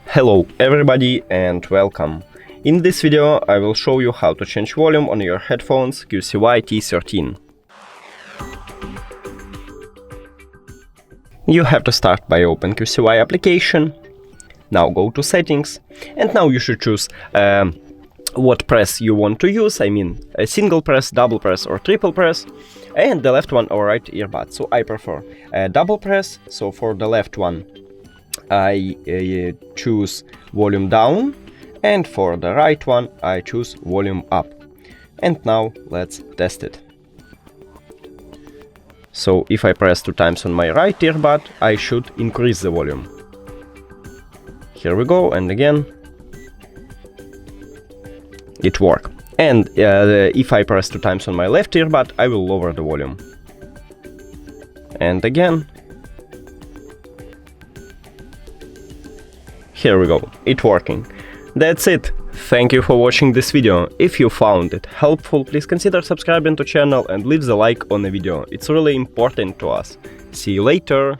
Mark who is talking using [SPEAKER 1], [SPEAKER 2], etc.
[SPEAKER 1] Hello everybody and welcome. In this video I will show you how to change volume on your headphones QCY T13. You have to start by open QCY application. Now go to settings and now you should choose what press you want to use, I mean a single press, double press or triple press, and the left one or right earbud. So I prefer a double press, so for the left one I choose volume down, and for the right one I choose volume up. And now let's test it. So if I press 2 times on my right earbud, I should increase the volume. Here we go, and again it worked. And if I press 2 times on my left earbud, I will lower the volume. And again. Here we go, it's working. That's it. Thank you for watching this video. If you found it helpful, please consider subscribing to channel and leave the like on the video. It's really important to us. See you later.